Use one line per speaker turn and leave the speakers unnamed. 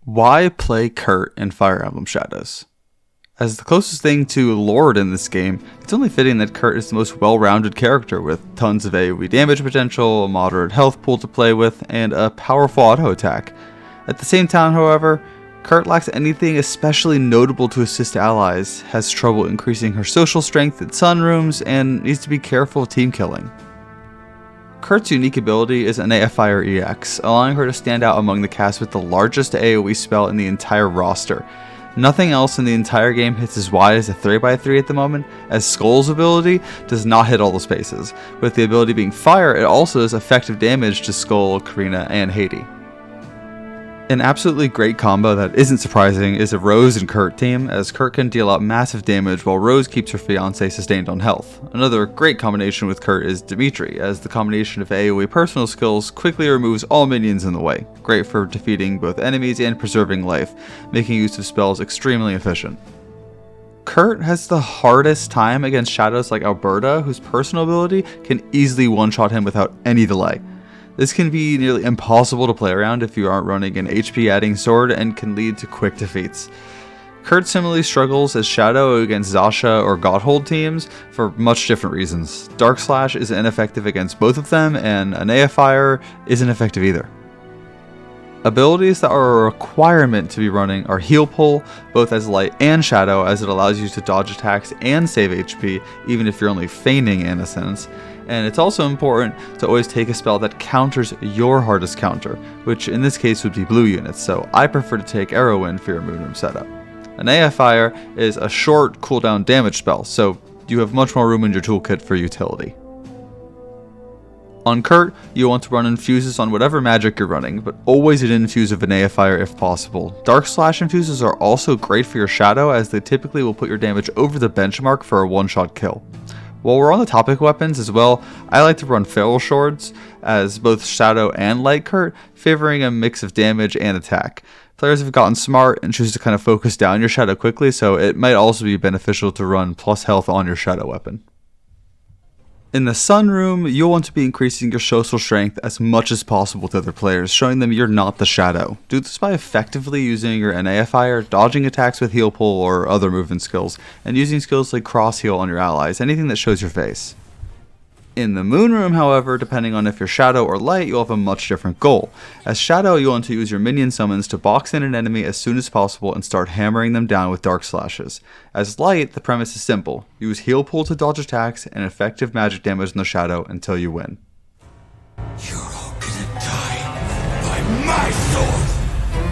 Why play Kurt in Fire Emblem Shadows? As the closest thing to Lord in this game, it's only fitting that Kurt is the most well-rounded character with tons of AoE damage potential, a moderate health pool to play with, and a powerful auto attack. At the same time, however, Kurt lacks anything especially notable to assist allies, has trouble increasing her social strength in sunrooms, and needs to be careful of team killing. Kurt's unique ability is Anea Fire EX, allowing her to stand out among the cast with the largest AoE spell in the entire roster. Nothing else in the entire game hits as wide as a 3x3 at the moment, as Skull's ability does not hit all the spaces. With the ability being fire, it also does effective damage to Skull, Karina, and Haiti. An absolutely great combo that isn't surprising is a Rose and Kurt team, as Kurt can deal out massive damage while Rose keeps her fiancé sustained on health. Another great combination with Kurt is Dimitri, as the combination of AoE personal skills quickly removes all minions in the way, great for defeating both enemies and preserving life, making use of spells extremely efficient. Kurt has the hardest time against shadows like Alberta, whose personal ability can easily one-shot him without any delay. This can be nearly impossible to play around if you aren't running an HP adding sword and can lead to quick defeats. Kurt similarly struggles as Shadow against Zasha or Godhold teams for much different reasons. Dark Slash is ineffective against both of them, and Anea Fire isn't effective either. Abilities that are a requirement to be running are Heal Pull, both as Light and Shadow, as it allows you to dodge attacks and save HP, even if you're only feigning innocence. And it's also important to always take a spell that counters your hardest counter, which in this case would be blue units, so I prefer to take Arrow Wind for your Moonroom setup. Anea Fire is a short cooldown damage spell, so you have much more room in your toolkit for utility. On Kurt, you'll want to run Infuses on whatever magic you're running, but always an infuse of Anea Fire if possible. Dark Slash Infuses are also great for your Shadow, as they typically will put your damage over the benchmark for a one-shot kill. While we're on the topic of weapons as well, I like to run Feral Swords as both Shadow and Light Kurt, favoring a mix of damage and attack. Players have gotten smart and choose to kind of focus down your Shadow quickly, so it might also be beneficial to run plus health on your Shadow weapon. In the Sunroom, you'll want to be increasing your social strength as much as possible to other players, showing them you're not the Shadow. Do this by effectively using your Anea Fire, dodging attacks with Heal Pull or other movement skills, and using skills like Cross Heal on your allies, anything that shows your face. In the Moonroom, however, depending on if you're Shadow or Light, you'll have a much different goal. As Shadow, you'll want to use your minion summons to box in an enemy as soon as possible and start hammering them down with Dark Slashes. As Light, the premise is simple. Use Heal Pull to dodge attacks and effective magic damage in the Shadow until you win.
You're all gonna die by my sword!